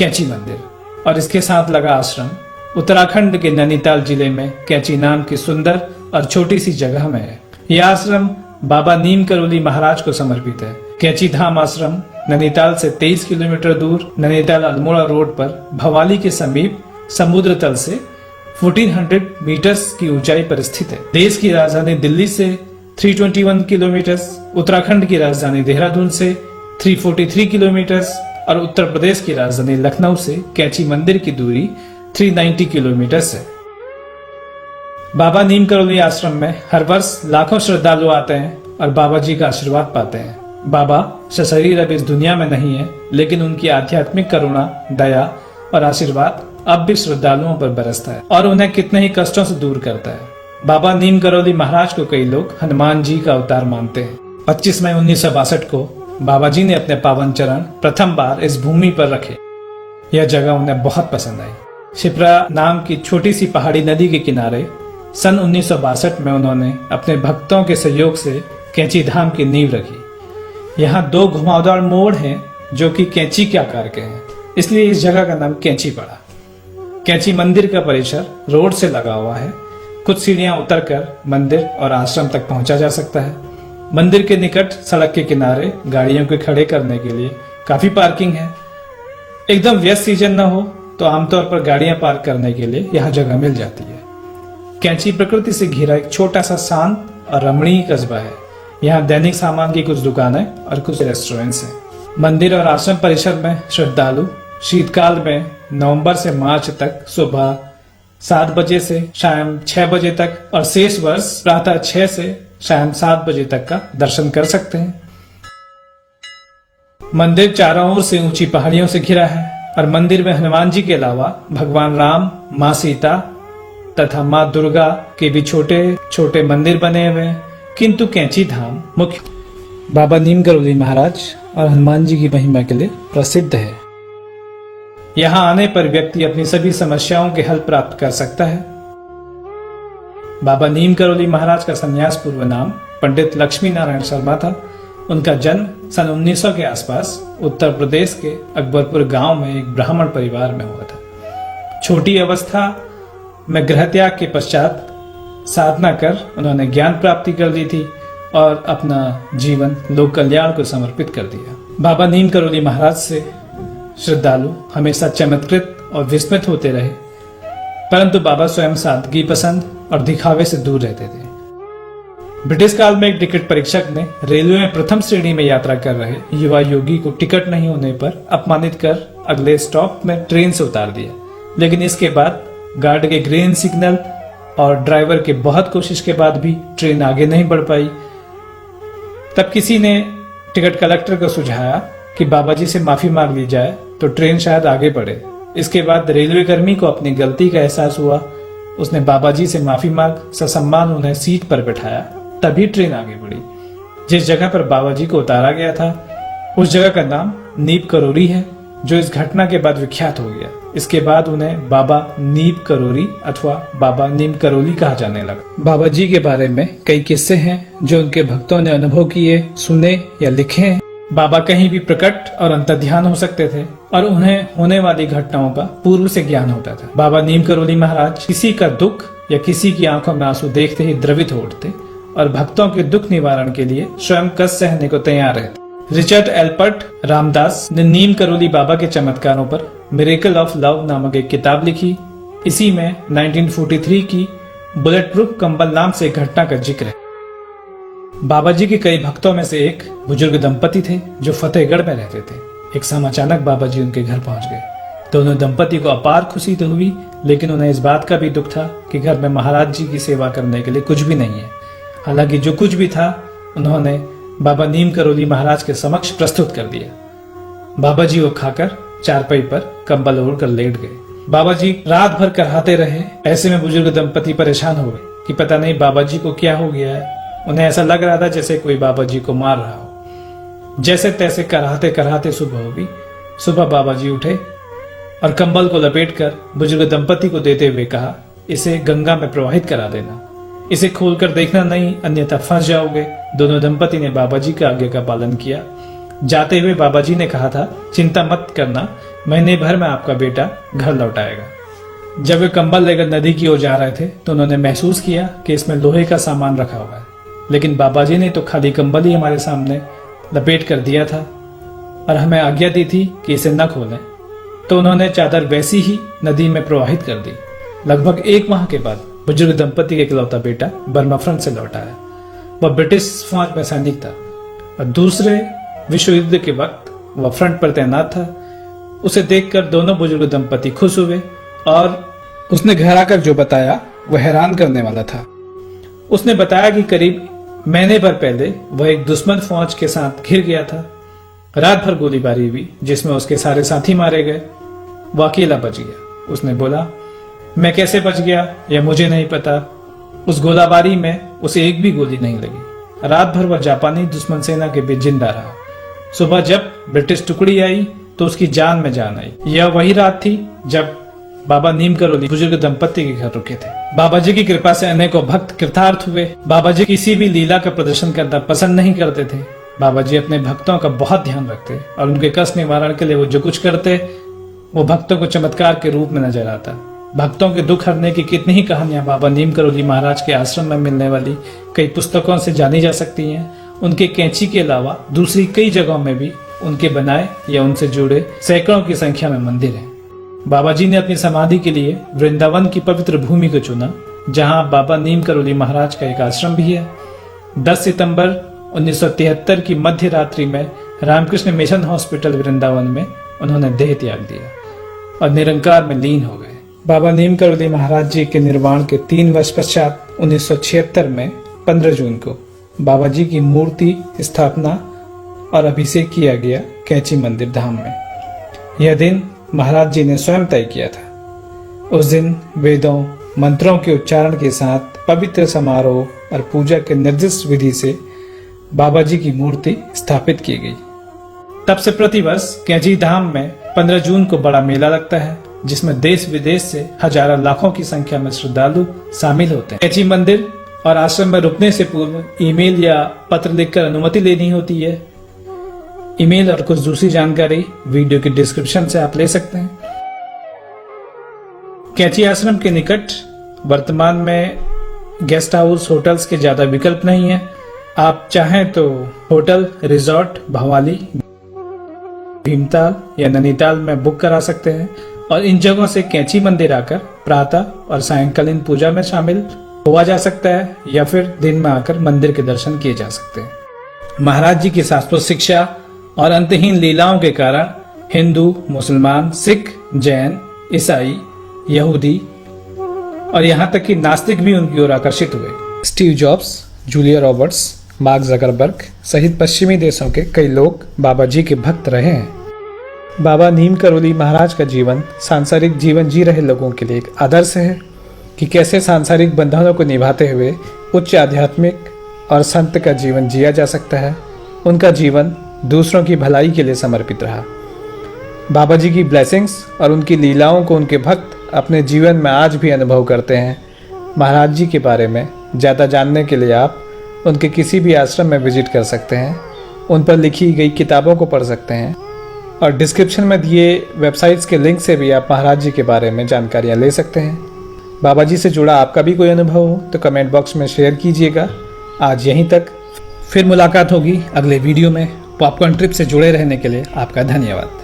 कैंची मंदिर और इसके साथ लगा आश्रम उत्तराखंड के नैनीताल जिले में कैंची नाम की सुंदर और छोटी सी जगह में है। यह आश्रम बाबा नीम करोली महाराज को समर्पित है। कैंची धाम आश्रम नैनीताल से 23 किलोमीटर दूर नैनीताल अल्मोड़ा रोड पर भवाली के समीप समुद्र तल से 1400 मीटर्स की ऊंचाई पर स्थित है। देश की राजधानी दिल्ली से 321 किलोमीटर, उत्तराखंड की राजधानी देहरादून से 343 किलोमीटर और उत्तर प्रदेश की राजधानी लखनऊ से कैंची मंदिर की दूरी 390 किलोमीटर है। बाबा नीम करोली आश्रम में हर वर्ष लाखों श्रद्धालु आते हैं और बाबा जी का आशीर्वाद पाते हैं। बाबा सशरीर अब इस दुनिया में नहीं है, लेकिन उनकी आध्यात्मिक करुणा, दया और आशीर्वाद अब भी श्रद्धालुओं पर बरसता है और उन्हें कितने ही कष्टों से दूर करता है। बाबा नीम करोली महाराज को कई लोग हनुमान जी का अवतार मानते हैं। 25 मई 1962 को बाबा जी ने अपने पावन चरण प्रथम बार इस भूमि पर रखे। यह जगह उन्हें बहुत पसंद आई। शिप्रा नाम की छोटी सी पहाड़ी नदी के किनारे सन 1962 में उन्होंने अपने भक्तों के सहयोग से कैंची धाम की नींव रखी। यहाँ 2 घुमावदार मोड़ हैं जो कि कैंची के आकार के हैं, इसलिए इस जगह का नाम कैंची पड़ा। कैंची मंदिर का परिसर रोड से लगा हुआ है। कुछ सीढ़ियां उतरकर मंदिर और आश्रम तक पहुंचा जा सकता है। मंदिर के निकट सड़क के किनारे गाड़ियों को खड़े करने के लिए काफी पार्किंग है। एकदम व्यस्त सीजन न हो तो आमतौर पर गाड़ियां पार्क करने के लिए यहाँ जगह मिल जाती है। कैंची प्रकृति से घिरा एक छोटा सा शांत और रमणीय कस्बा है। यहाँ दैनिक सामान की कुछ दुकानें और कुछ रेस्टोरेंट्स हैं। मंदिर और आश्रम परिसर में श्रद्धालु शीतकाल में नवंबर से मार्च तक सुबह 7 बजे से शाम 6 बजे तक और शेष वर्ष प्रातः 6 से शाम 7 बजे तक का दर्शन कर सकते हैं। मंदिर चारों ओर से ऊंची पहाड़ियों से घिरा है और मंदिर में हनुमान जी के अलावा भगवान राम, माँ सीता तथा माँ दुर्गा के भी छोटे छोटे मंदिर बने हुए हैं। किंतु कैंची धाम मुख्य बाबा नीम करोली महाराज और हनुमान जी की महिमा के लिए प्रसिद्ध है। यहाँ आने पर व्यक्ति अपनी सभी समस्याओं के हल प्राप्त कर सकता है। बाबा नीम करोली महाराज का संन्यास पूर्व नाम पंडित लक्ष्मी नारायण शर्मा था। उनका जन्म सन 1900 के आसपास उत्तर प्रदेश के अकबरपुर गांव में एक ब्राह्मण परिवार में हुआ था। छोटी अवस्था में गृह त्याग के पश्चात साधना कर उन्होंने ज्ञान प्राप्ति कर ली थी और अपना जीवन लोक कल्याण को समर्पित कर दिया। बाबा नीम करोली महाराज से श्रद्धालु हमेशा चमत्कृत और विस्मित होते रहे, परंतु बाबा स्वयं सादगी पसंद और दिखावे से दूर रहते थे। ब्रिटिश काल में एक टिकट परीक्षक ने रेलवे में प्रथम श्रेणी में यात्रा कर रहे युवा योगी को टिकट नहीं होने पर अपमानित कर अगले स्टॉप में ट्रेन से उतार दिया, लेकिन इसके बाद गार्ड के ग्रीन सिग्नल और ड्राइवर के बहुत कोशिश के बाद भी ट्रेन आगे नहीं बढ़ पाई। तब किसी ने टिकट कलेक्टर को सुझाया कि बाबा जी से माफी मांग ली जाए तो ट्रेन शायद आगे बढ़े। इसके बाद रेलवे कर्मी को अपनी गलती का एहसास हुआ। उसने बाबा जी से माफी मांग ससम्मान उन्हें सीट पर बैठाया, तभी ट्रेन आगे बढ़ी। जिस जगह पर बाबा जी को उतारा गया था उस जगह का नाम नीम करोली है, जो इस घटना के बाद विख्यात हो गया। इसके बाद उन्हें बाबा नीम करोली अथवा बाबा नीम करोली कहा जाने लगा। बाबा जी के बारे में कई किस्से हैं जो उनके भक्तों ने अनुभव किए, सुने या लिखे हैं। बाबा कहीं भी प्रकट और अंतर्ध्यान हो सकते थे और उन्हें होने वाली घटनाओं का पूर्व से ज्ञान होता था। बाबा नीम करोली महाराज किसी का दुख या किसी की आंखों में आंसू देखते ही द्रवित हो उठते और भक्तों के दुख निवारण के लिए स्वयं कष्ट सहने को तैयार रहते। रिचर्ड एल्बर्ट रामदास ने नीम करोली बाबा के चमत्कारों पर मिरेकल ऑफ लव नामक एक किताब लिखी। इसी में 1943 की बुलेट प्रूफ कंबल नाम से एक घटना का जिक्र है। बाबा जी के कई भक्तों में से एक बुजुर्ग दंपति थे जो फतेहगढ़ में रहते थे। एक समय अचानक बाबा जी उनके घर पहुंच गए। दोनों दंपति को अपार खुशी तो हुई, लेकिन उन्हें इस बात का भी दुख था कि घर में महाराज जी की सेवा करने के लिए कुछ भी नहीं है। हालांकि जो कुछ भी था उन्होंने बाबा नीम करोली महाराज के समक्ष प्रस्तुत कर दिया। बाबा जी वो खाकर चारपाई पर कंबल ओढ़कर लेट गए। बाबा जी रात भर कराहते रहे। ऐसे में बुजुर्ग दंपति परेशान हो गए कि पता नहीं बाबा जी को क्या हो गया है। उन्हें ऐसा लग रहा था जैसे कोई बाबा जी को मार रहा हो। जैसे तैसे कराहते कराहते सुबह हो गई। सुबह बाबा जी उठे और कंबल को लपेटकर बुजुर्ग दंपति को देते हुए कहा, इसे गंगा में प्रवाहित करा देना, इसे खोलकर देखना नहीं, अन्यथा फंस जाओगे। दोनों दंपति ने बाबा जी के आज्ञा का पालन किया। जाते हुए बाबा जी ने कहा था, चिंता मत करना, महीने भर में आपका बेटा घर लौट आएगा। जब वे कंबल लेकर नदी की ओर जा रहे थे तो उन्होंने महसूस किया कि इसमें लोहे का सामान रखा हुआ है, लेकिन बाबा जी ने तो खाली कंबल ही हमारे सामने लपेट कर दिया था और हमें आज्ञा दी थी कि इसे न खोलें। तो उन्होंने चादर वैसी ही नदी में प्रवाहित कर दी। लगभग 1 माह के बाद बुजुर्ग दंपति का इकलौता बेटा बर्मा फ्रंट से लौटा है। वह ब्रिटिश फौज में सैनिक था और दूसरे विश्व युद्ध के वक्त वह फ्रंट पर तैनात था। उसे देखकर दोनों बुजुर्ग दंपति खुश हुए और उसने घर आकर जो बताया वह हैरान करने वाला था। उसने बताया कि करीब महीने भर पहले वह एक दुश्मन फौज के साथ घिर गया था। रात भर गोलीबारी हुई जिसमें उसके सारे साथी मारे गए। वह अकेला बच गया। उसने बोला, मैं कैसे बच गया यह मुझे नहीं पता। उस गोलाबारी में उसे एक भी गोली नहीं लगी। रात भर वह जापानी दुश्मन सेना के बीच जिंदा रहा। सुबह जब ब्रिटिश टुकड़ी आई तो उसकी जान में जान आई। यह वही रात थी जब बाबा नीम करोली बुजुर्ग दंपति के घर रुके थे। बाबा जी की कृपा से अनेकों भक्त कृतार्थ हुए। बाबा जी किसी भी लीला का प्रदर्शन करना पसंद नहीं करते थे। बाबा जी अपने भक्तों का बहुत ध्यान रखते और उनके कष्ट निवारण के लिए वो जो कुछ करते वो भक्तों को चमत्कार के रूप में नजर आता। भक्तों के दुख हरने की कितनी ही कहानियां बाबा नीम करोली महाराज के आश्रम में मिलने वाली कई पुस्तकों से जानी जा सकती हैं। उनके कैंची के अलावा दूसरी कई जगहों में भी उनके बनाए या उनसे जुड़े सैकड़ों की संख्या में मंदिर हैं। बाबा जी ने अपनी समाधि के लिए वृंदावन की पवित्र भूमि को चुना, जहां बाबा नीम करोली महाराज का एक आश्रम भी है। 10 सितंबर 1973 की मध्य रात्रि में रामकृष्ण मिशन हॉस्पिटल वृंदावन में उन्होंने देह त्याग दिया और निरंकार में लीन हो गए। बाबा नीम करोली महाराज जी के निर्वाण के 3 वर्ष पश्चात 1976 में 15 जून को बाबा जी की मूर्ति स्थापना और अभिषेक किया गया कैंची मंदिर धाम में। यह दिन महाराज जी ने स्वयं तय किया था। उस दिन वेदों मंत्रों के उच्चारण के साथ पवित्र समारोह और पूजा के निर्दिष्ट विधि से बाबा जी की मूर्ति स्थापित की गई। तब से प्रतिवर्ष कैंची धाम में 15 जून को बड़ा मेला लगता है, जिसमें देश विदेश से हजारों लाखों की संख्या में श्रद्धालु शामिल होते हैं। कैंची मंदिर और आश्रम में रुकने से पूर्व ईमेल या पत्र लिखकर अनुमति लेनी होती है। ईमेल और कुछ दूसरी जानकारी वीडियो के डिस्क्रिप्शन से आप ले सकते हैं। कैंची आश्रम के निकट वर्तमान में गेस्ट हाउस होटल्स के ज्यादा विकल्प नहीं है। आप चाहें तो होटल रिजॉर्ट भवाली, भीमताल या नैनीताल में बुक करा सकते हैं और इन जगहों से कैंची मंदिर आकर प्रातः और सायंकालीन पूजा में शामिल हुआ जा सकता है या फिर दिन में आकर मंदिर के दर्शन किए जा सकते हैं। महाराज जी की शाश्वत शिक्षा और अंतहीन लीलाओं के कारण हिंदू, मुसलमान, सिख, जैन, ईसाई, यहूदी और यहाँ तक कि नास्तिक भी उनकी ओर आकर्षित हुए। Steve jobs, Julia Roberts, mark Zuckerberg सहित पश्चिमी देशों के कई लोग बाबा जी के भक्त रहे हैं। बाबा नीम करोली महाराज का जीवन सांसारिक जीवन जी रहे लोगों के लिए एक आदर्श है कि कैसे सांसारिक बंधनों को निभाते हुए उच्च आध्यात्मिक और संत का जीवन जिया जा सकता है। उनका जीवन दूसरों की भलाई के लिए समर्पित रहा। बाबा जी की ब्लेसिंग्स और उनकी लीलाओं को उनके भक्त अपने जीवन में आज भी अनुभव करते हैं। महाराज जी के बारे में ज़्यादा जानने के लिए आप उनके किसी भी आश्रम में विजिट कर सकते हैं, उन पर लिखी गई किताबों को पढ़ सकते हैं और डिस्क्रिप्शन में दिए वेबसाइट्स के लिंक से भी आप महाराज जी के बारे में जानकारियाँ ले सकते हैं। बाबा जी से जुड़ा आपका भी कोई अनुभव हो तो कमेंट बॉक्स में शेयर कीजिएगा। आज यहीं तक, फिर मुलाकात होगी अगले वीडियो में। पॉपकॉर्न ट्रिप से जुड़े रहने के लिए आपका धन्यवाद।